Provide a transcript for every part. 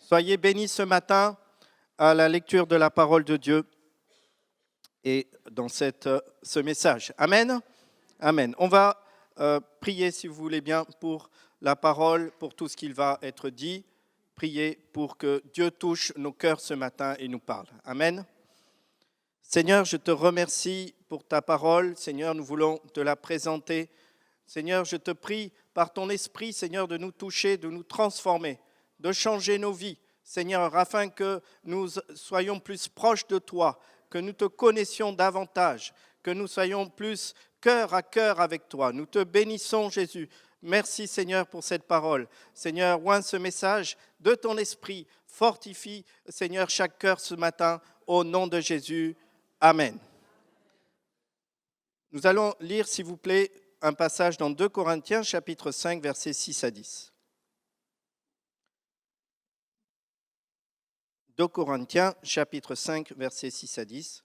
Soyez bénis ce matin à la lecture de la parole de Dieu et dans ce message. Amen. Amen. On va prier, si vous voulez bien, pour la parole, pour tout ce qu'il va être dit. Priez pour que Dieu touche nos cœurs ce matin et nous parle. Amen. Seigneur, je te remercie pour ta parole. Seigneur, nous voulons te la présenter. Seigneur, je te prie par ton esprit, Seigneur, de nous toucher, de nous transformer, de changer nos vies, Seigneur, afin que nous soyons plus proches de toi, que nous te connaissions davantage, que nous soyons plus cœur à cœur avec toi. Nous te bénissons, Jésus. Merci, Seigneur, pour cette parole. Seigneur, oins ce message de ton esprit. Fortifie, Seigneur, chaque cœur ce matin, au nom de Jésus. Amen. Nous allons lire, s'il vous plaît, un passage dans 2 Corinthiens, chapitre 5, versets 6 à 10. 2 Corinthiens, chapitre 5, versets 6 à 10.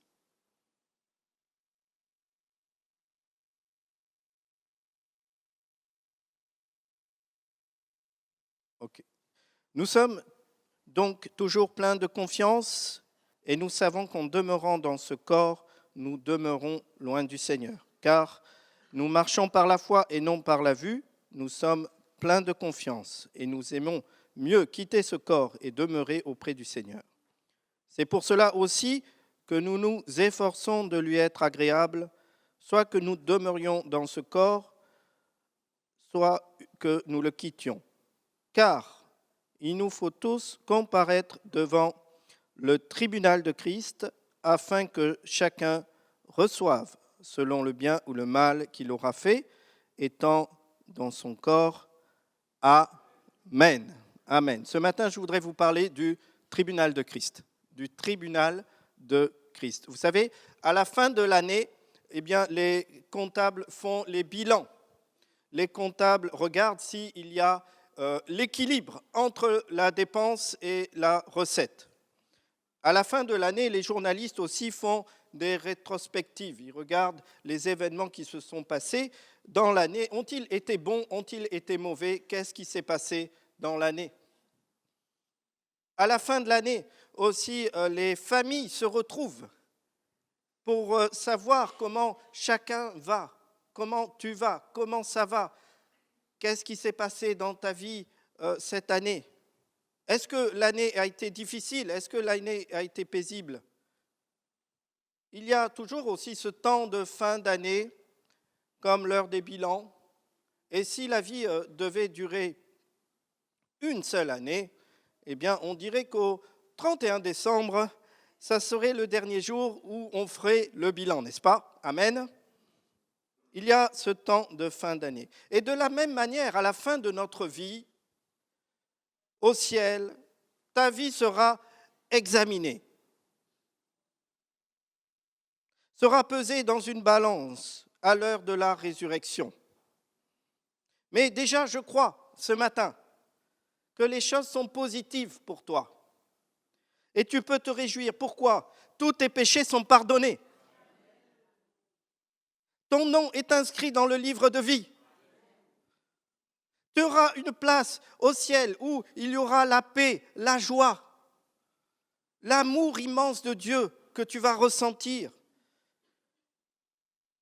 Okay. Nous sommes donc toujours pleins de confiance et nous savons qu'en demeurant dans ce corps, nous demeurons loin du Seigneur. Car nous marchons par la foi et non par la vue, nous sommes pleins de confiance et nous aimons mieux quitter ce corps et demeurer auprès du Seigneur. C'est pour cela aussi que nous nous efforçons de lui être agréables, soit que nous demeurions dans ce corps, soit que nous le quittions. Car il nous faut tous comparaître devant le tribunal de Christ, afin que chacun reçoive selon le bien ou le mal qu'il aura fait, étant dans son corps. Amen. Amen. Ce matin, je voudrais vous parler du tribunal de Christ. Du tribunal de Christ. Vous savez, à la fin de l'année, eh bien, les comptables font les bilans. Les comptables regardent s'il y a l'équilibre entre la dépense et la recette. À la fin de l'année, les journalistes aussi font des rétrospectives. Ils regardent les événements qui se sont passés dans l'année. Ont-ils été bons? Ont-ils été mauvais? Qu'est-ce qui s'est passé dans l'année? À la fin de l'année, aussi, les familles se retrouvent pour savoir comment chacun va, comment tu vas, comment ça va, qu'est-ce qui s'est passé dans ta vie cette année. Est-ce que l'année a été difficile? Est-ce que l'année a été paisible? Il y a toujours aussi ce temps de fin d'année, comme l'heure des bilans. Et si la vie devait durer une seule année, eh bien, on dirait qu'au 31 décembre, ça serait le dernier jour où on ferait le bilan, n'est-ce pas? Amen. Il y a ce temps de fin d'année. Et de la même manière, à la fin de notre vie, au ciel, ta vie sera examinée, sera pesée dans une balance à l'heure de la résurrection. Mais déjà, je crois, ce matin, que les choses sont positives pour toi. Et tu peux te réjouir. Pourquoi? Tous tes péchés sont pardonnés. Ton nom est inscrit dans le livre de vie. Tu auras une place au ciel où il y aura la paix, la joie, l'amour immense de Dieu que tu vas ressentir.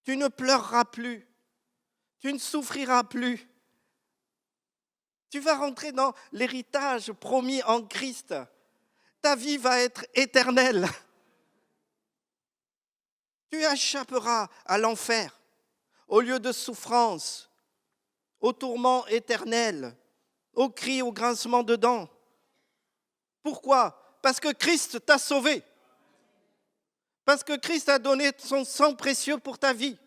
Tu ne pleureras plus, tu ne souffriras plus. Tu vas rentrer dans l'héritage promis en Christ. Ta vie va être éternelle. Tu échapperas à l'enfer, au lieu de souffrance, au tourment éternel, au cri, au grincement de dents. Pourquoi? Parce que Christ t'a sauvé. Parce que Christ a donné son sang précieux pour ta vie.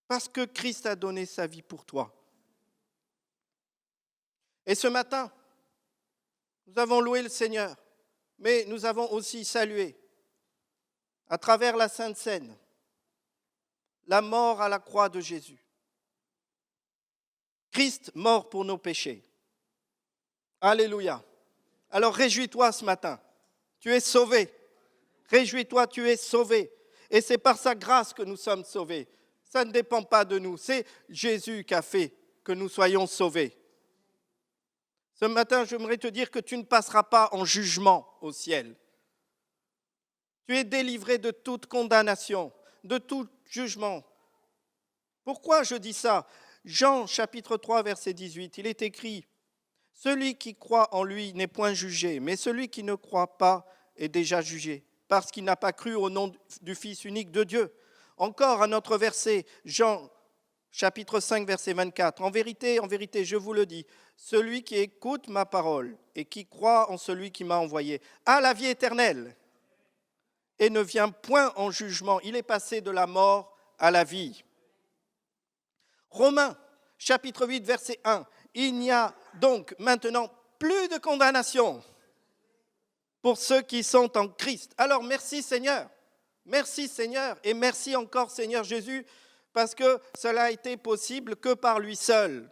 Parce que Christ a donné sa vie pour toi. Et ce matin, nous avons loué le Seigneur, mais nous avons aussi salué, à travers la Sainte Seine, la mort à la croix de Jésus. Christ mort pour nos péchés. Alléluia. Alors réjouis-toi ce matin. Tu es sauvé. Réjouis-toi, tu es sauvé. Et c'est par sa grâce que nous sommes sauvés. Ça ne dépend pas de nous. C'est Jésus qui a fait que nous soyons sauvés. Ce matin, j'aimerais te dire que tu ne passeras pas en jugement au ciel. Tu es délivré de toute condamnation, de tout jugement. Pourquoi je dis ça? Jean chapitre 3, verset 18, il est écrit: « Celui qui croit en lui n'est point jugé, mais celui qui ne croit pas est déjà jugé, parce qu'il n'a pas cru au nom du Fils unique de Dieu. » Encore un autre verset, Jean chapitre 5, verset 24. « En vérité, je vous le dis, celui qui écoute ma parole et qui croit en celui qui m'a envoyé a la vie éternelle et ne vient point en jugement. Il est passé de la mort à la vie. » Romains, chapitre 8, verset 1. « Il n'y a donc maintenant plus de condamnation pour ceux qui sont en Christ. » Alors merci Seigneur, et merci encore Seigneur Jésus, parce que cela a été possible que par lui seul.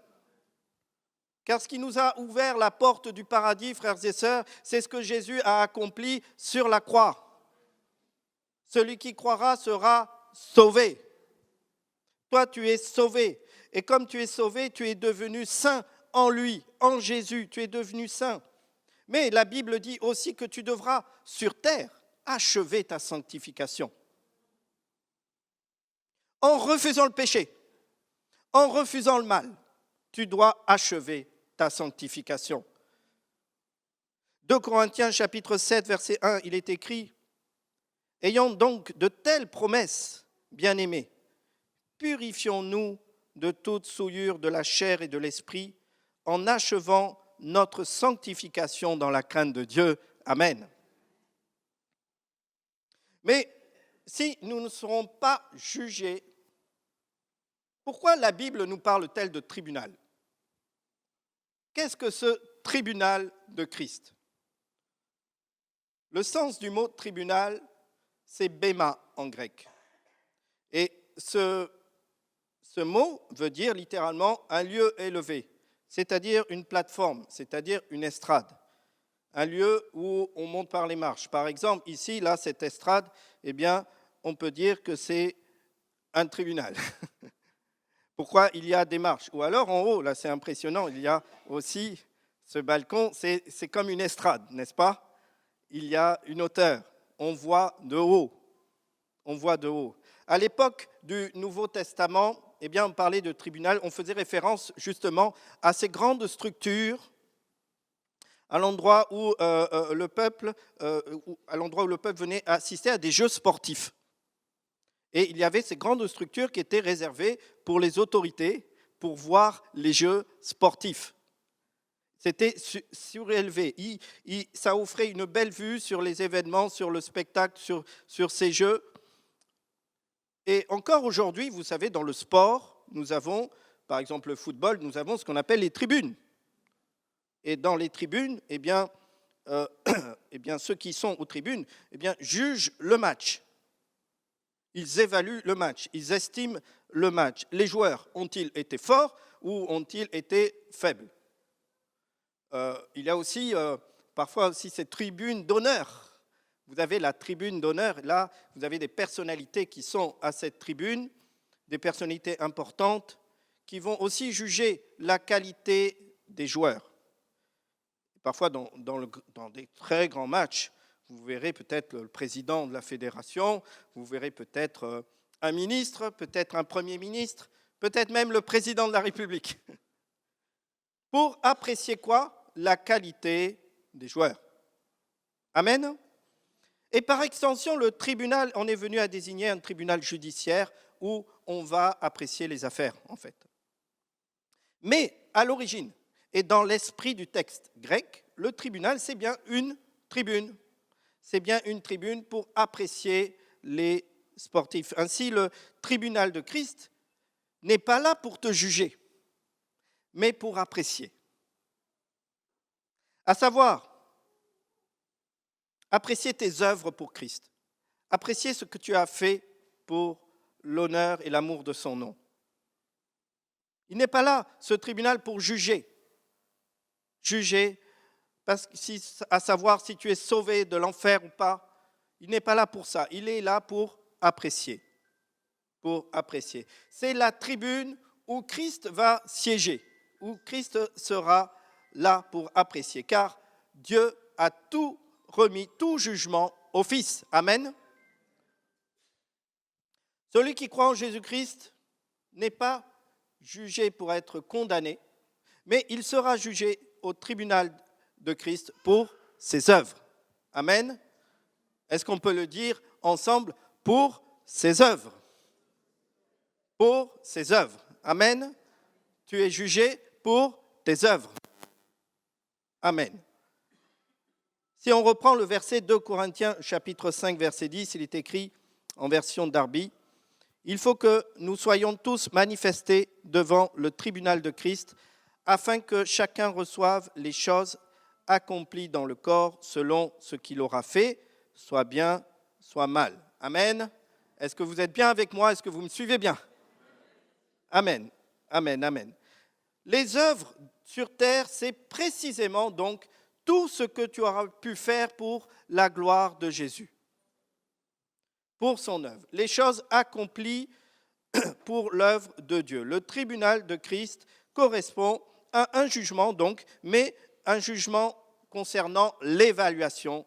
Car ce qui nous a ouvert la porte du paradis, frères et sœurs, c'est ce que Jésus a accompli sur la croix. Celui qui croira sera sauvé. Toi, tu es sauvé. Et comme tu es sauvé, tu es devenu saint en lui, en Jésus. Tu es devenu saint. Mais la Bible dit aussi que tu devras, sur terre, achever ta sanctification. En refusant le péché, en refusant le mal, tu dois achever ta sanctification. 2 Corinthiens chapitre 7, verset 1, il est écrit: « Ayant donc de telles promesses, bien-aimés, purifions-nous de toute souillure de la chair et de l'esprit, en achevant notre sanctification dans la crainte de Dieu. » Amen. Mais si nous ne serons pas jugés, pourquoi la Bible nous parle-t-elle de tribunal? Qu'est-ce que ce tribunal de Christ? Le sens du mot tribunal, c'est béma en grec. Et ce mot veut dire littéralement un lieu élevé, c'est-à-dire une plateforme, c'est-à-dire une estrade, un lieu où on monte par les marches. Par exemple, ici, là, cette estrade, eh bien, on peut dire que c'est un tribunal. Pourquoi il y a des marches? Ou alors en haut, là, c'est impressionnant, il y a aussi ce balcon, c'est comme une estrade, n'est-ce pas? Il y a une hauteur, on voit de haut. On voit de haut. À l'époque du Nouveau Testament, eh bien, on parlait de tribunal, on faisait référence justement à ces grandes structures, à l'endroit où le peuple venait assister à des jeux sportifs. Et il y avait ces grandes structures qui étaient réservées pour les autorités, pour voir les jeux sportifs. C'était surélevé. Ça offrait une belle vue sur les événements, sur le spectacle, sur ces jeux. Et encore aujourd'hui, vous savez, dans le sport, nous avons, par exemple le football, nous avons ce qu'on appelle les tribunes. Et dans les tribunes, eh bien, ceux qui sont aux tribunes jugent le match. Ils évaluent le match, ils estiment le match. Les joueurs, ont-ils été forts ou ont-ils été faibles? Il y a aussi, parfois aussi, ces tribunes d'honneur. Vous avez la tribune d'honneur, là, vous avez des personnalités qui sont à cette tribune, des personnalités importantes, qui vont aussi juger la qualité des joueurs. Parfois, dans des très grands matchs, vous verrez peut-être le président de la fédération, vous verrez peut-être un ministre, peut-être un premier ministre, peut-être même le président de la République. Pour apprécier quoi? La qualité des joueurs. Amen. Et par extension, le tribunal en est venu à désigner un tribunal judiciaire où on va apprécier les affaires, en fait. Mais à l'origine, et dans l'esprit du texte grec, le tribunal, c'est bien une tribune. C'est bien une tribune pour apprécier les sportifs. Ainsi, le tribunal de Christ n'est pas là pour te juger, mais pour apprécier. À savoir, apprécier tes œuvres pour Christ. Apprécier ce que tu as fait pour l'honneur et l'amour de son nom. Il n'est pas là, ce tribunal, pour juger. Juger, à savoir si tu es sauvé de l'enfer ou pas. Il n'est pas là pour ça. Il est là pour apprécier. Pour apprécier. C'est la tribune où Christ va siéger, où Christ sera là pour apprécier, car Dieu a tout remis, tout jugement au Fils. Amen. Celui qui croit en Jésus-Christ n'est pas jugé pour être condamné, mais il sera jugé au tribunal de Christ pour ses œuvres. Amen. Est-ce qu'on peut le dire ensemble? Pour ses œuvres. Pour ses œuvres. Amen. Tu es jugé pour tes œuvres. Amen. Si on reprend le verset 2 Corinthiens chapitre 5 verset 10, il est écrit en version Darby, « Il faut que nous soyons tous manifestés devant le tribunal de Christ afin que chacun reçoive les choses accomplies dans le corps selon ce qu'il aura fait, soit bien, soit mal. » Amen. Est-ce que vous êtes bien avec moi? Est-ce que vous me suivez bien? Amen. Amen. Amen. Les œuvres sur terre, c'est précisément donc tout ce que tu auras pu faire pour la gloire de Jésus, pour son œuvre. Les choses accomplies pour l'œuvre de Dieu. Le tribunal de Christ correspond à un jugement donc, mais un jugement concernant l'évaluation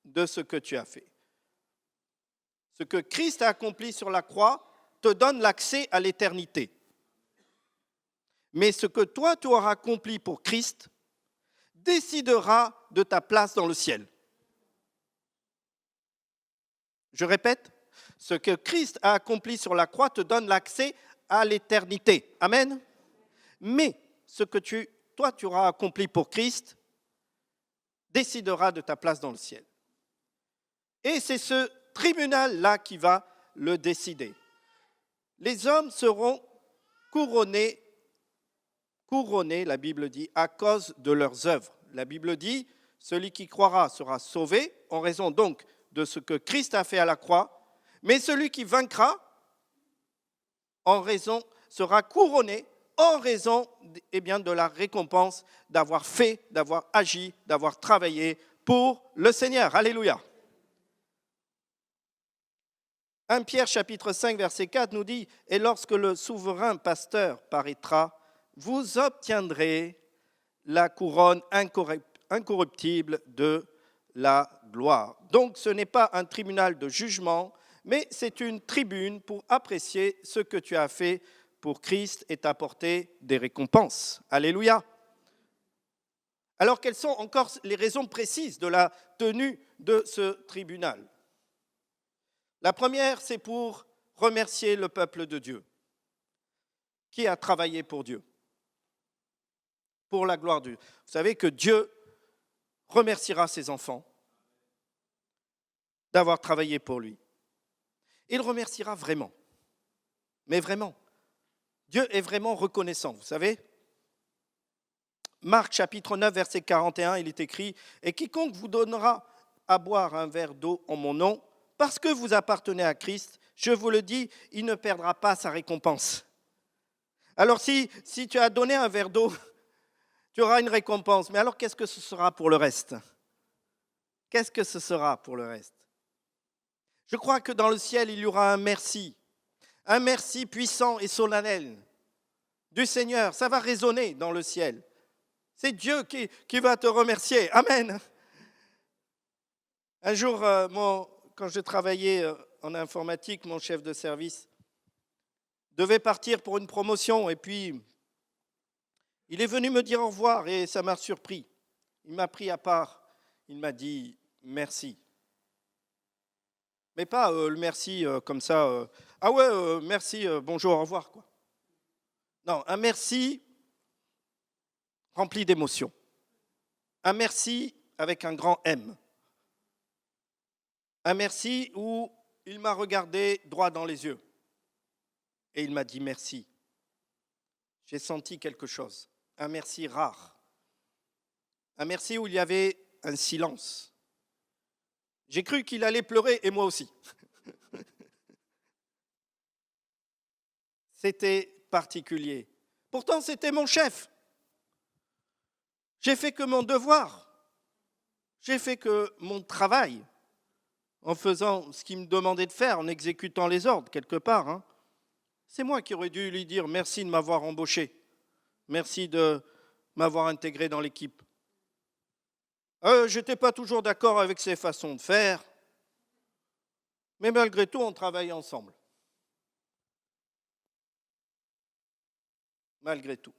de ce que tu as fait. Ce que Christ a accompli sur la croix te donne l'accès à l'éternité. Mais ce que toi, tu auras accompli pour Christ décidera de ta place dans le ciel. Je répète, ce que Christ a accompli sur la croix te donne l'accès à l'éternité. Amen. Mais ce que toi, tu auras accompli pour Christ décidera de ta place dans le ciel. Et c'est ce tribunal-là qui va le décider. Les hommes seront couronnés, la Bible dit, à cause de leurs œuvres. La Bible dit, celui qui croira sera sauvé en raison donc de ce que Christ a fait à la croix, mais celui qui vaincra sera couronné en raison de la récompense d'avoir fait, d'avoir agi, d'avoir travaillé pour le Seigneur. Alléluia. 1 Pierre chapitre 5 verset 4 nous dit « Et lorsque le souverain pasteur paraîtra, vous obtiendrez la couronne incorruptible de la gloire. » Donc ce n'est pas un tribunal de jugement, mais c'est une tribune pour apprécier ce que tu as fait pour Christ et t'apporter des récompenses. Alléluia. Alors quelles sont encore les raisons précises de la tenue de ce tribunal? La première, c'est pour remercier le peuple de Dieu qui a travaillé pour Dieu, pour la gloire de Dieu. Vous savez que Dieu remerciera ses enfants d'avoir travaillé pour lui. Il remerciera vraiment, mais vraiment. Dieu est vraiment reconnaissant, vous savez. Marc chapitre 9, verset 41, il est écrit « Et quiconque vous donnera à boire un verre d'eau en mon nom, parce que vous appartenez à Christ, je vous le dis, il ne perdra pas sa récompense. » Alors si tu as donné un verre d'eau, tu auras une récompense. Mais alors qu'est-ce que ce sera pour le reste? Qu'est-ce que ce sera pour le reste? Je crois que dans le ciel, il y aura un merci puissant et solennel du Seigneur. Ça va résonner dans le ciel. C'est Dieu qui va te remercier. Amen. Un jour, quand je travaillais en informatique, mon chef de service devait partir pour une promotion et puis il est venu me dire au revoir et ça m'a surpris. Il m'a pris à part, il m'a dit merci. Mais pas le merci comme ça, ah ouais, merci, bonjour, au revoir, quoi. Non, un merci rempli d'émotion. Un merci avec un grand M. Un merci où il m'a regardé droit dans les yeux et il m'a dit merci. J'ai senti quelque chose, un merci rare. Un merci où il y avait un silence. J'ai cru qu'il allait pleurer et moi aussi. C'était particulier. Pourtant, c'était mon chef. J'ai fait que mon devoir. J'ai fait que mon travail en faisant ce qu'il me demandait de faire, en exécutant les ordres quelque part. Hein. C'est moi qui aurais dû lui dire merci de m'avoir embauché. Merci de m'avoir intégré dans l'équipe. Je n'étais pas toujours d'accord avec ses façons de faire, mais malgré tout, on travaille ensemble. Malgré tout.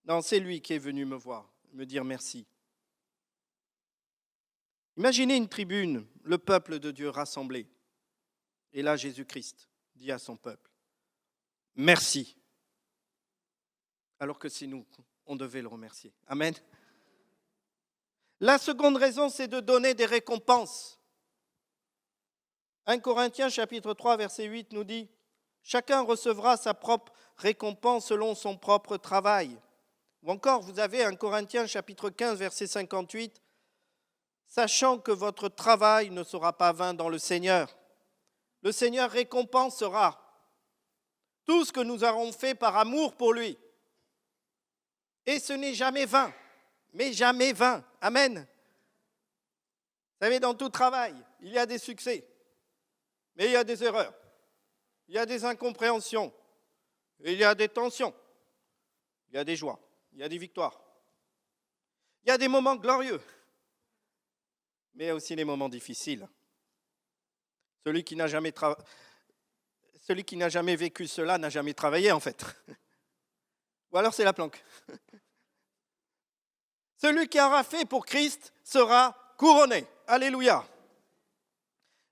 Non, c'est lui qui est venu me voir, me dire merci. Imaginez une tribune, le peuple de Dieu rassemblé. Et là, Jésus-Christ dit à son peuple, merci. Alors que c'est nous, on devait le remercier. Amen. La seconde raison, c'est de donner des récompenses. 1 Corinthiens chapitre 3, verset 8 nous dit, chacun recevra sa propre récompense selon son propre travail. Ou encore, vous avez 1 Corinthiens chapitre 15, verset 58, sachant que votre travail ne sera pas vain dans le Seigneur. Le Seigneur récompensera tout ce que nous aurons fait par amour pour lui. Et ce n'est jamais vain, mais jamais vain. Amen. Vous savez, dans tout travail, il y a des succès, mais il y a des erreurs, il y a des incompréhensions, il y a des tensions, il y a des joies, il y a des victoires, il y a des moments glorieux, mais il y a aussi des moments difficiles. Celui qui n'a jamais vécu cela n'a jamais travaillé, en fait. Ou alors c'est la planque. Celui qui aura fait pour Christ sera couronné. Alléluia.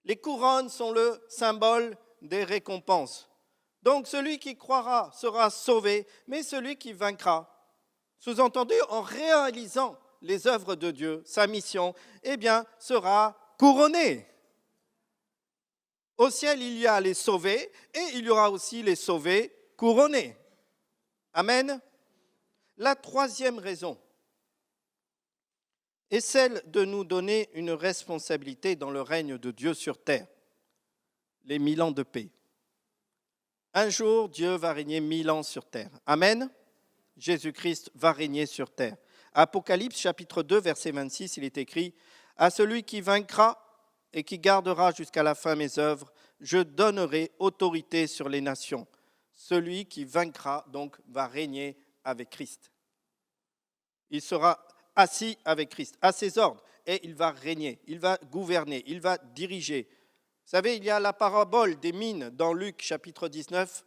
Les couronnes sont le symbole des récompenses. Donc celui qui croira sera sauvé, mais celui qui vaincra, sous-entendu en réalisant les œuvres de Dieu, sa mission, eh bien, sera couronné. Au ciel, il y a les sauvés et il y aura aussi les sauvés couronnés. Amen. La troisième raison est celle de nous donner une responsabilité dans le règne de Dieu sur terre, les 1000 ans de paix. Un jour, Dieu va régner 1000 ans sur terre. Amen. Jésus-Christ va régner sur terre. Apocalypse chapitre 2, verset 26, il est écrit « À celui qui vaincra et qui gardera jusqu'à la fin mes œuvres, je donnerai autorité sur les nations. » Celui qui vaincra, donc, va régner avec Christ. Il sera assis avec Christ, à ses ordres, et il va régner, il va gouverner, il va diriger. Vous savez, il y a la parabole des mines dans Luc chapitre 19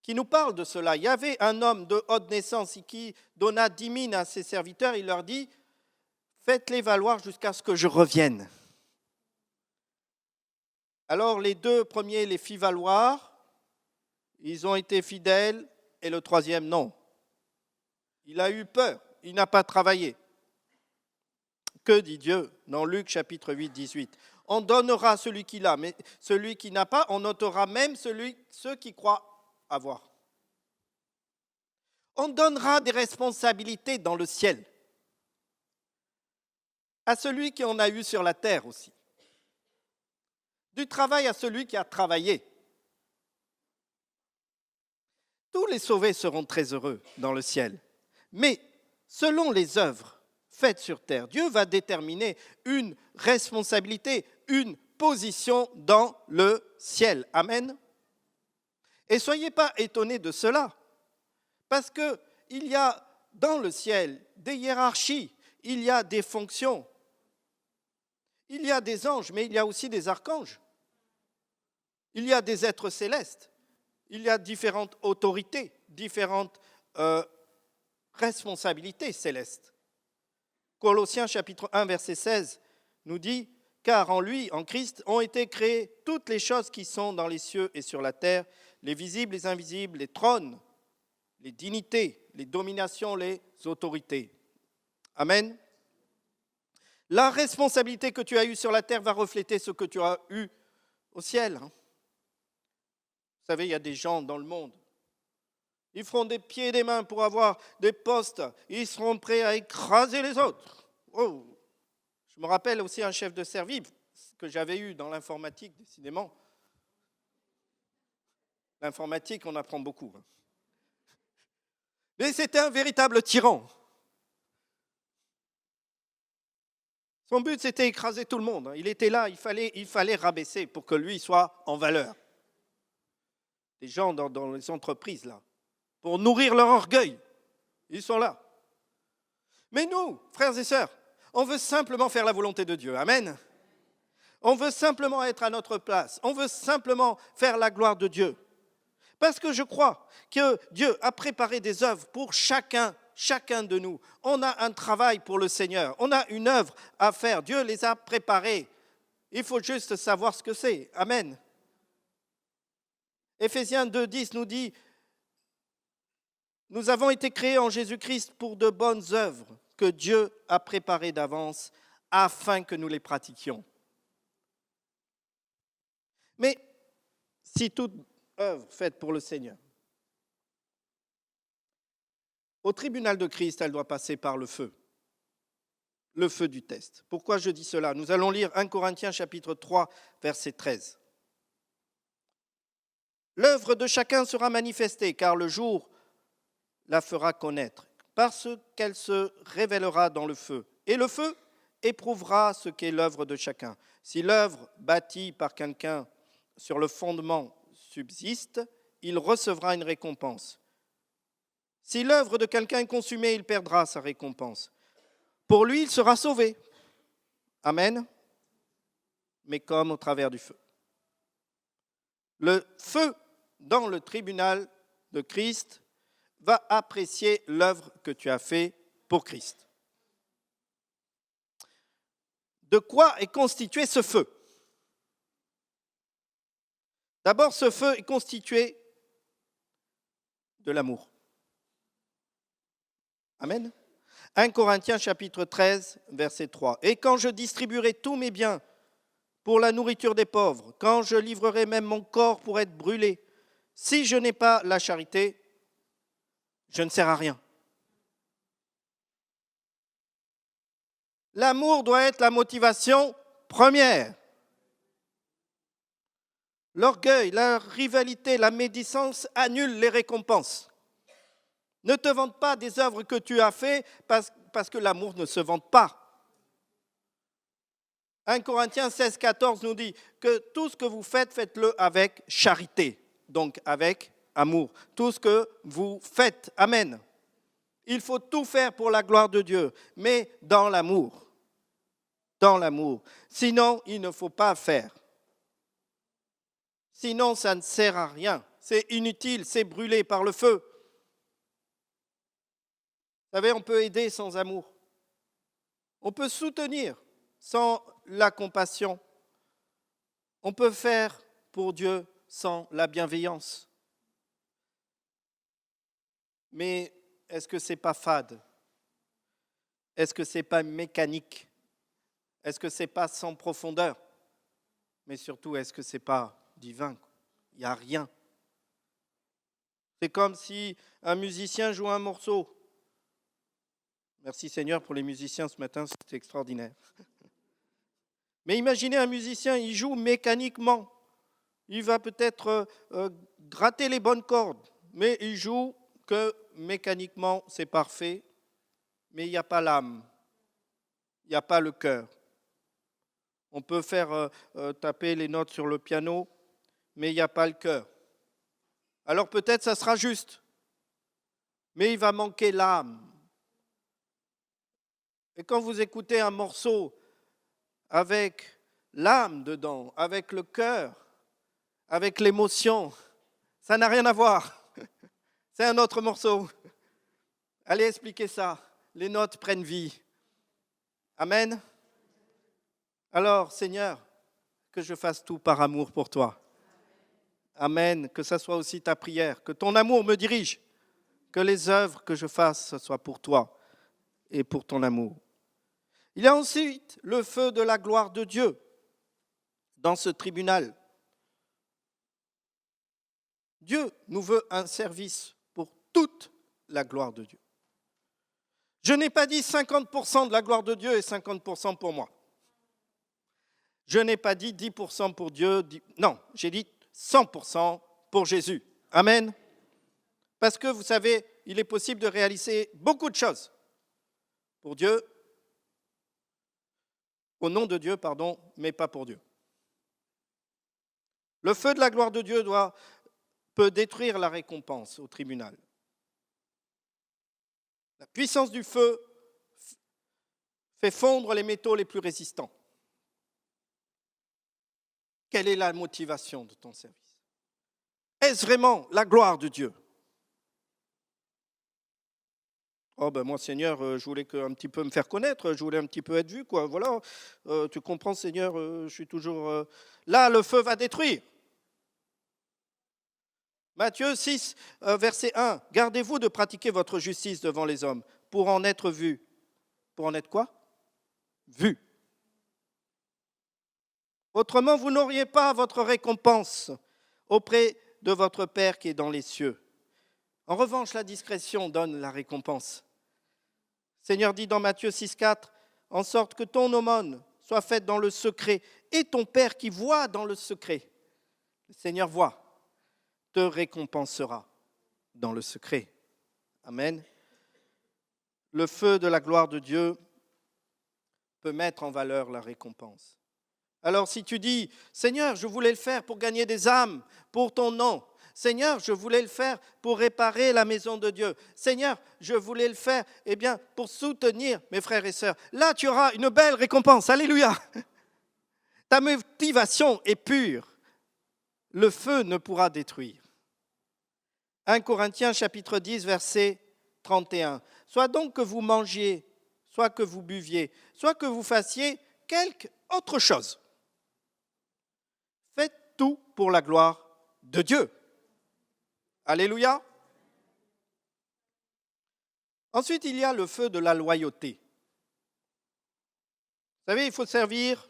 qui nous parle de cela. Il y avait un homme de haute naissance qui donna 10 mines à ses serviteurs. Il leur dit, faites-les valoir jusqu'à ce que je revienne. Alors les 2 premiers les fit valoir, ils ont été fidèles, et le 3e, non. Il a eu peur, il n'a pas travaillé. Que dit Dieu dans Luc chapitre 8, 18 ? On donnera à celui qui l'a, mais celui qui n'a pas, on notera même ceux qui croient avoir. On donnera des responsabilités dans le ciel à celui qui en a eu sur la terre aussi. Du travail à celui qui a travaillé. Tous les sauvés seront très heureux dans le ciel. Mais selon les œuvres faites sur terre, Dieu va déterminer une responsabilité, une position dans le ciel. Amen. Et soyez pas étonnés de cela, parce qu'il y a dans le ciel des hiérarchies, il y a des fonctions, il y a des anges, mais il y a aussi des archanges, il y a des êtres célestes, il y a différentes autorités, différentes responsabilités célestes. Colossiens chapitre 1, verset 16 nous dit « Car en lui, en Christ, ont été créées toutes les choses qui sont dans les cieux et sur la terre, les visibles, les invisibles, les trônes, les dignités, les dominations, les autorités. » Amen. La responsabilité que tu as eue sur la terre va refléter ce que tu as eu au ciel. Vous savez, il y a des gens dans le monde, ils feront des pieds et des mains pour avoir des postes, ils seront prêts à écraser les autres. Oh. Je me rappelle aussi un chef de service que j'avais eu dans l'informatique, décidément. L'informatique, on apprend beaucoup. Mais c'était un véritable tyran. Son but, c'était écraser tout le monde. Il était là, il fallait rabaisser pour que lui soit en valeur. Des gens dans les entreprises, là, pour nourrir leur orgueil. Ils sont là. Mais nous, frères et sœurs, on veut simplement faire la volonté de Dieu. Amen. On veut simplement être à notre place. On veut simplement faire la gloire de Dieu. Parce que je crois que Dieu a préparé des œuvres pour chacun de nous. On a un travail pour le Seigneur. On a une œuvre à faire. Dieu les a préparées. Il faut juste savoir ce que c'est. Amen. Éphésiens 2,10 nous dit « Nous avons été créés en Jésus-Christ pour de bonnes œuvres que Dieu a préparées d'avance afin que nous les pratiquions. » Mais si toute œuvre faite pour le Seigneur, au tribunal de Christ, elle doit passer par le feu du test. Pourquoi je dis cela? Nous allons lire 1 Corinthiens chapitre 3, verset 13. L'œuvre de chacun sera manifestée, car le jour la fera connaître, parce qu'elle se révélera dans le feu. Et le feu éprouvera ce qu'est l'œuvre de chacun. Si l'œuvre bâtie par quelqu'un sur le fondement subsiste, il recevra une récompense. Si l'œuvre de quelqu'un est consumée, il perdra sa récompense. Pour lui, il sera sauvé. Amen. Mais comme au travers du feu. Le feu dans le tribunal de Christ va apprécier l'œuvre que tu as faite pour Christ. De quoi est constitué ce feu? D'abord, ce feu est constitué de l'amour. Amen. 1 Corinthiens chapitre 13, verset 3. « Et quand je distribuerai tous mes biens pour la nourriture des pauvres, quand je livrerai même mon corps pour être brûlé, si je n'ai pas la charité, je ne sers à rien. » L'amour doit être la motivation première. L'orgueil, la rivalité, la médisance annulent les récompenses. Ne te vante pas des œuvres que tu as faites parce que l'amour ne se vante pas. 1 Corinthiens 16, 14 nous dit que tout ce que vous faites, faites-le avec charité, donc avec amour. Tout ce que vous faites, amen. Il faut tout faire pour la gloire de Dieu, mais dans l'amour. Dans l'amour. Sinon, il ne faut pas faire. Sinon, ça ne sert à rien. C'est inutile, c'est brûlé par le feu. Vous savez, on peut aider sans amour. On peut soutenir sans la compassion. On peut faire pour Dieu sans la bienveillance. Mais est-ce que ce n'est pas fade? Est-ce que ce n'est pas mécanique? Est-ce que ce n'est pas sans profondeur? Mais surtout, est-ce que ce n'est pas divin? Il n'y a rien. C'est comme si un musicien joue un morceau. Merci Seigneur pour les musiciens ce matin, c'est extraordinaire. Mais imaginez un musicien, il joue mécaniquement. Il va peut-être gratter les bonnes cordes, mais il joue que mécaniquement, c'est parfait, mais il n'y a pas l'âme, il n'y a pas le cœur. On peut faire taper les notes sur le piano, mais il n'y a pas le cœur. Alors peut-être ça sera juste, mais il va manquer l'âme. Et quand vous écoutez un morceau avec l'âme dedans, avec le cœur, avec l'émotion, ça n'a rien à voir. C'est un autre morceau. Allez expliquer ça. Les notes prennent vie. Amen. Alors, Seigneur, que je fasse tout par amour pour toi. Amen. Que ça soit aussi ta prière. Que ton amour me dirige. Que les œuvres que je fasse, ce soit pour toi et pour ton amour. Il y a ensuite le feu de la gloire de Dieu dans ce tribunal. Dieu nous veut un service pour toute la gloire de Dieu. Je n'ai pas dit 50% de la gloire de Dieu et 50% pour moi. Je n'ai pas dit 10% pour Dieu. Non, j'ai dit 100% pour Jésus. Amen. Parce que vous savez, il est possible de réaliser beaucoup de choses pour Dieu, au nom de Dieu, pardon, mais pas pour Dieu. Le feu de la gloire de Dieu peut détruire la récompense au tribunal. La puissance du feu fait fondre les métaux les plus résistants. Quelle est la motivation de ton service? Est-ce vraiment la gloire de Dieu? Oh ben moi Seigneur, je voulais un petit peu me faire connaître, je voulais un petit peu être vu, quoi. Voilà, tu comprends Seigneur, je suis toujours... Là, le feu va détruire. Matthieu 6, verset 1. Gardez-vous de pratiquer votre justice devant les hommes pour en être vu. Pour en être quoi? Vu. Autrement, vous n'auriez pas votre récompense auprès de votre Père qui est dans les cieux. En revanche, la discrétion donne la récompense. Le Seigneur dit dans Matthieu 6, 4, en sorte que ton aumône soit faite dans le secret et ton Père qui voit dans le secret, le Seigneur voit, te récompensera dans le secret. Amen. Le feu de la gloire de Dieu peut mettre en valeur la récompense. Alors si tu dis, Seigneur, je voulais le faire pour gagner des âmes, pour ton nom. Seigneur, je voulais le faire pour réparer la maison de Dieu. Seigneur, je voulais le faire pour soutenir mes frères et sœurs. Là, tu auras une belle récompense. Alléluia. Ta motivation est pure. Le feu ne pourra détruire. 1 Corinthiens chapitre 10, verset 31. Soit donc que vous mangiez, soit que vous buviez, soit que vous fassiez quelque autre chose. Faites tout pour la gloire de Dieu. Alléluia. Ensuite, il y a le feu de la loyauté. Vous savez, il faut servir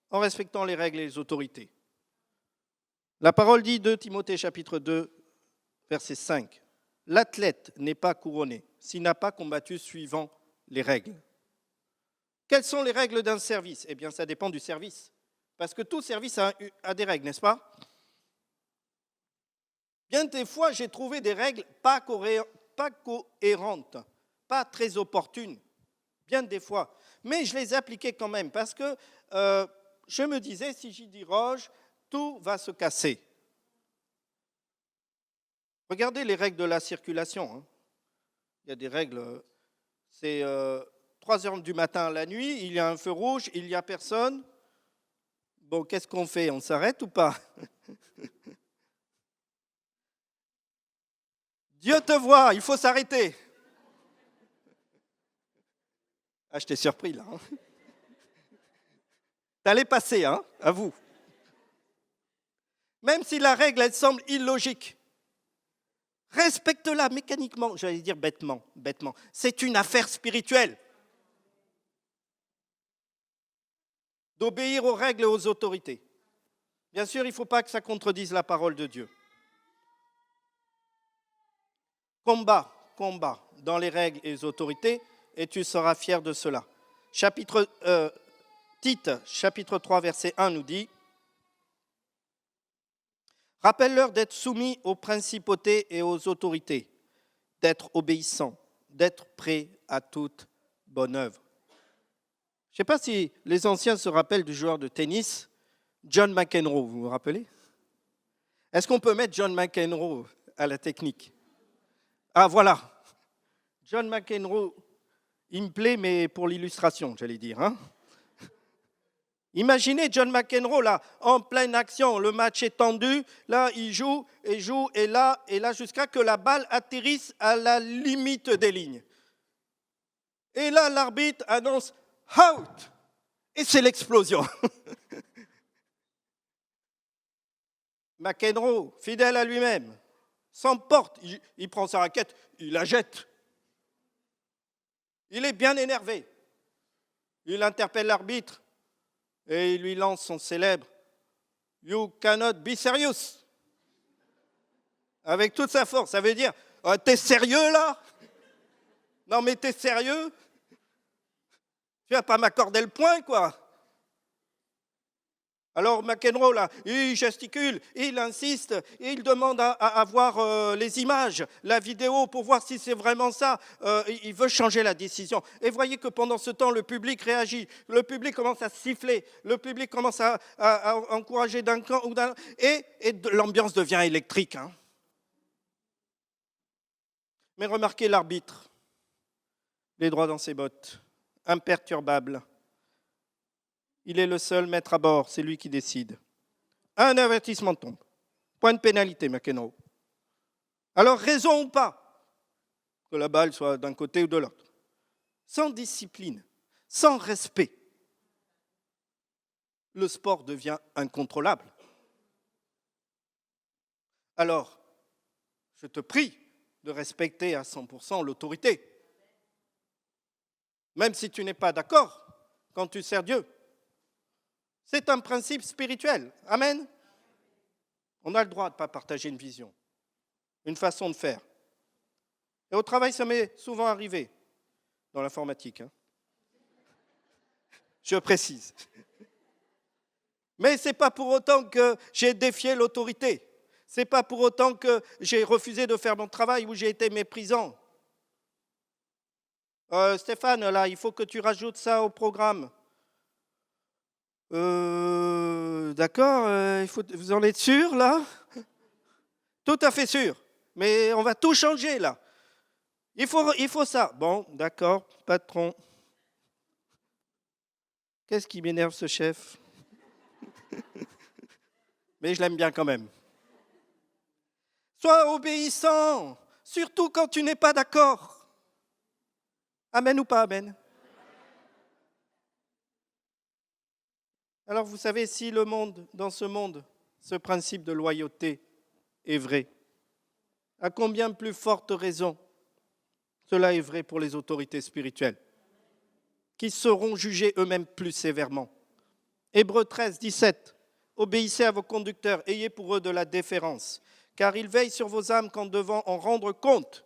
en respectant les règles et les autorités. La parole dit 2 Timothée chapitre 2, verset 5. L'athlète n'est pas couronné s'il n'a pas combattu suivant les règles. Quelles sont les règles d'un service? Eh bien, ça dépend du service. Parce que tout service a des règles, n'est-ce pas? Bien des fois, j'ai trouvé des règles pas cohérentes, pas très opportunes, bien des fois. Mais je les appliquais quand même parce que je me disais, si j'y déroge, tout va se casser. Regardez les règles de la circulation. Hein. Il y a des règles, c'est 3 heures du matin à la nuit, il y a un feu rouge, il n'y a personne. Bon, qu'est-ce qu'on fait? On s'arrête ou pas? Dieu te voit, il faut s'arrêter. Ah, je t'ai surpris là. Hein. T'allais passer, hein, à vous. Même si la règle, elle semble illogique, respecte-la mécaniquement, j'allais dire bêtement. C'est une affaire spirituelle. D'obéir aux règles et aux autorités. Bien sûr, il ne faut pas que ça contredise la parole de Dieu. Combat dans les règles et les autorités, et tu seras fier de cela. Tite, chapitre 3, verset 1 nous dit « Rappelle-leur d'être soumis aux principautés et aux autorités, d'être obéissants, d'être prêts à toute bonne œuvre. » Je ne sais pas si les anciens se rappellent du joueur de tennis, John McEnroe, vous vous rappelez? Est-ce qu'on peut mettre John McEnroe à la technique? Ah voilà, John McEnroe, il me plaît, mais pour l'illustration, j'allais dire. Hein. Imaginez John McEnroe, là, en pleine action, le match est tendu, là, il joue, et là, jusqu'à que la balle atterrisse à la limite des lignes. Et là, l'arbitre annonce « out !» et c'est l'explosion. McEnroe, fidèle à lui-même, s'emporte, il prend sa raquette, il la jette. Il est bien énervé. Il interpelle l'arbitre et il lui lance son célèbre « You cannot be serious » avec toute sa force. Ça veut dire « T'es sérieux là? Non mais t'es sérieux? Tu vas pas m'accorder le point quoi ?» Alors McEnroe, là, il gesticule, il insiste, il demande à voir les images, la vidéo pour voir si c'est vraiment ça. Il veut changer la décision. Et voyez que pendant ce temps, le public réagit. Le public commence à siffler. Le public commence à encourager d'un camp ou d'un... Et l'ambiance devient électrique. Hein. Mais remarquez l'arbitre. les droits dans ses bottes, imperturbable. Il est le seul maître à bord, c'est lui qui décide. Un avertissement tombe. Point de pénalité, McEnroe. Alors, raison ou pas que la balle soit d'un côté ou de l'autre. Sans discipline, sans respect, le sport devient incontrôlable. Alors, je te prie de respecter à 100% l'autorité. Même si tu n'es pas d'accord quand tu sers Dieu. C'est un principe spirituel. Amen. On a le droit de ne pas partager une vision, une façon de faire. Et au travail, ça m'est souvent arrivé, dans l'informatique. Je précise. Mais ce n'est pas pour autant que j'ai défié l'autorité. Ce n'est pas pour autant que j'ai refusé de faire mon travail ou j'ai été méprisant. Stéphane, là, il faut que tu rajoutes ça au programme. D'accord, vous en êtes sûr, là? Tout à fait sûr. Mais on va tout changer, là. Il faut ça. Bon, d'accord, patron. Qu'est-ce qui m'énerve, ce chef? Mais je l'aime bien quand même. Sois obéissant, surtout quand tu n'es pas d'accord. Amen ou pas amen? Alors vous savez, si dans ce monde, ce principe de loyauté est vrai, à combien plus forte raison cela est vrai pour les autorités spirituelles, qui seront jugées eux-mêmes plus sévèrement. Hébreux 13, 17. Obéissez à vos conducteurs, ayez pour eux de la déférence, car ils veillent sur vos âmes qu'en devant en rendre compte.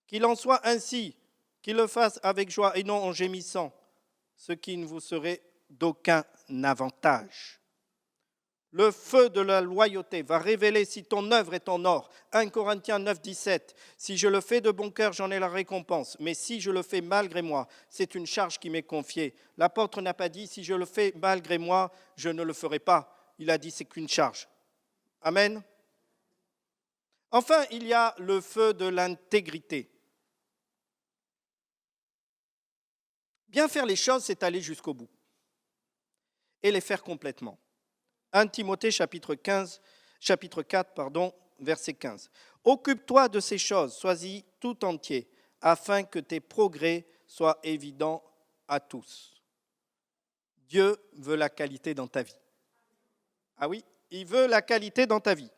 Qu'il en soit ainsi, qu'ils le fassent avec joie et non en gémissant, ce qui ne vous serait d'aucun avantage. Le feu de la loyauté va révéler si ton œuvre est en or. 1 Corinthiens 9, 17. Si je le fais de bon cœur, j'en ai la récompense. Mais si je le fais malgré moi, c'est une charge qui m'est confiée. L'apôtre n'a pas dit, si je le fais malgré moi, je ne le ferai pas. Il a dit, c'est qu'une charge. Amen. Enfin, il y a le feu de l'intégrité. Bien faire les choses, c'est aller jusqu'au bout. Et les faire complètement. 1 Timothée chapitre 4, verset 15. Occupe-toi de ces choses, sois-y tout entier, afin que tes progrès soient évidents à tous. Dieu veut la qualité dans ta vie. Ah oui, il veut la qualité dans ta vie.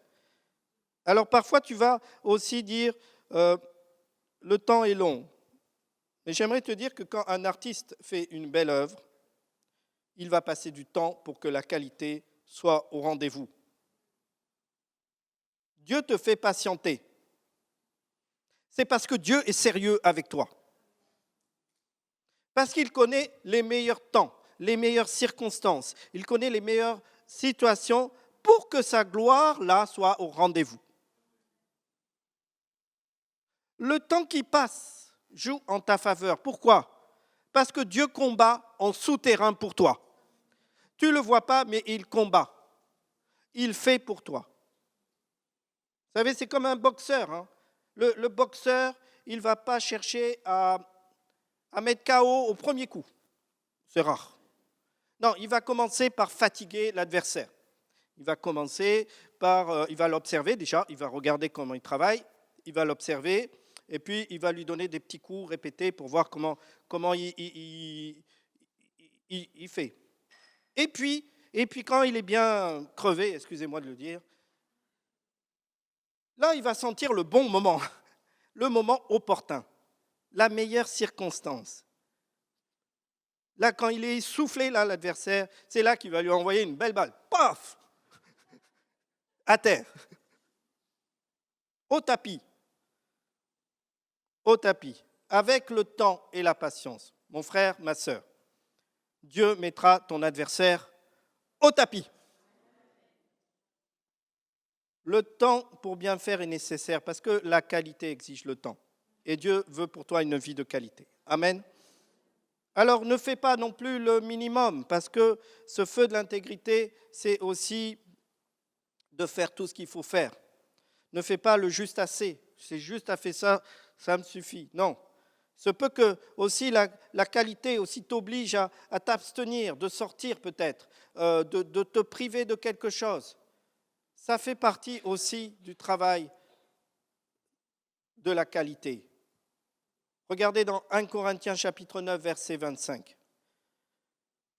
Alors parfois tu vas aussi dire, le temps est long. Mais j'aimerais te dire que quand un artiste fait une belle œuvre, il va passer du temps pour que la qualité soit au rendez-vous. Dieu te fait patienter. C'est parce que Dieu est sérieux avec toi. Parce qu'il connaît les meilleurs temps, les meilleures circonstances. Il connaît les meilleures situations pour que sa gloire, là, soit au rendez-vous. Le temps qui passe joue en ta faveur. Pourquoi? Parce que Dieu combat en souterrain pour toi. Tu ne le vois pas, mais il combat. Il fait pour toi. Vous savez, c'est comme un boxeur. Hein. Le boxeur, il ne va pas chercher à mettre KO au premier coup. C'est rare. Non, il va commencer par fatiguer l'adversaire. Il va commencer par, il va l'observer déjà, il va regarder comment il travaille, il va l'observer, et puis il va lui donner des petits coups répétés pour voir comment il fait. Et puis quand il est bien crevé, excusez-moi de le dire, là, il va sentir le bon moment, le moment opportun, la meilleure circonstance. Là, quand il est essoufflé, là, l'adversaire, c'est là qu'il va lui envoyer une belle balle. Paf! À terre. Au tapis. Au tapis. Avec le temps et la patience. Mon frère, ma sœur, Dieu mettra ton adversaire au tapis. Le temps pour bien faire est nécessaire parce que la qualité exige le temps. Et Dieu veut pour toi une vie de qualité. Amen. Alors ne fais pas non plus le minimum parce que ce feu de l'intégrité, c'est aussi de faire tout ce qu'il faut faire. Ne fais pas le juste assez. C'est juste à faire ça, ça me suffit. Non. Se peut que aussi la qualité aussi t'oblige à t'abstenir, de sortir peut-être, de te priver de quelque chose. Ça fait partie aussi du travail de la qualité. Regardez dans 1 Corinthiens chapitre 9, verset 25.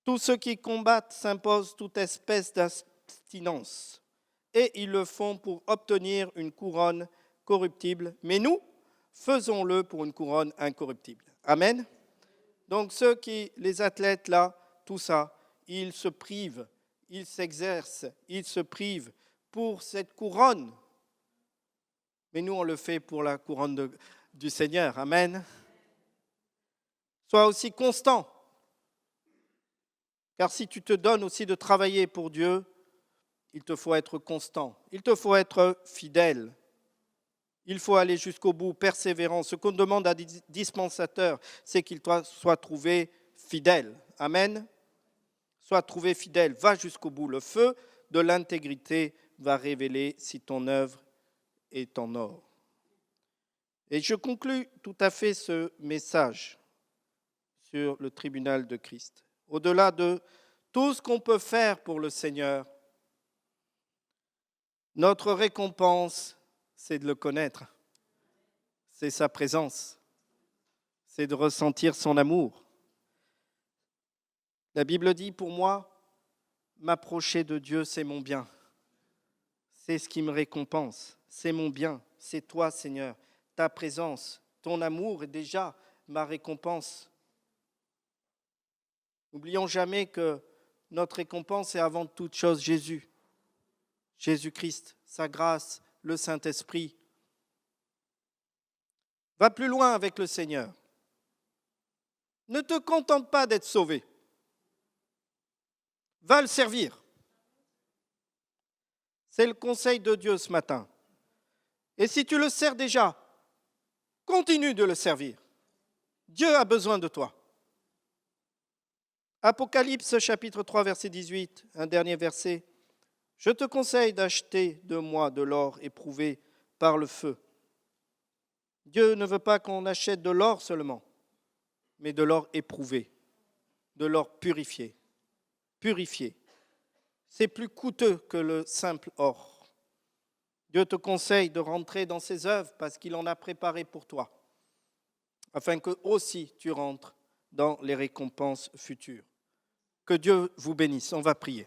Tous ceux qui combattent s'imposent toute espèce d'abstinence, et ils le font pour obtenir une couronne corruptible, mais nous, faisons-le pour une couronne incorruptible. Amen. Donc les athlètes là, tout ça, ils se privent, ils s'exercent, ils se privent pour cette couronne. Mais nous, on le fait pour la couronne du Seigneur. Amen. Sois aussi constant. Car si tu te donnes aussi de travailler pour Dieu, il te faut être constant, il te faut être fidèle. Il faut aller jusqu'au bout, persévérant. Ce qu'on demande à des dispensateurs, c'est qu'il soit trouvé fidèle. Amen. Sois trouvé fidèle, va jusqu'au bout. Le feu de l'intégrité va révéler si ton œuvre est en or. Et je conclus tout à fait ce message sur le tribunal de Christ. Au-delà de tout ce qu'on peut faire pour le Seigneur, notre récompense, c'est de le connaître. C'est sa présence. C'est de ressentir son amour. La Bible dit, pour moi, m'approcher de Dieu, c'est mon bien. C'est ce qui me récompense. C'est mon bien. C'est toi, Seigneur. Ta présence, ton amour est déjà ma récompense. N'oublions jamais que notre récompense est avant toute chose Jésus. Jésus-Christ, sa grâce, le Saint-Esprit. Va plus loin avec le Seigneur. Ne te contente pas d'être sauvé. Va le servir. C'est le conseil de Dieu ce matin. Et si tu le sers déjà, continue de le servir. Dieu a besoin de toi. Apocalypse chapitre 3, verset 18, un dernier verset. Je te conseille d'acheter de moi de l'or éprouvé par le feu. Dieu ne veut pas qu'on achète de l'or seulement, mais de l'or éprouvé, de l'or purifié. Purifié. C'est plus coûteux que le simple or. Dieu te conseille de rentrer dans ses œuvres parce qu'il en a préparé pour toi, afin que aussi tu rentres dans les récompenses futures. Que Dieu vous bénisse. On va prier.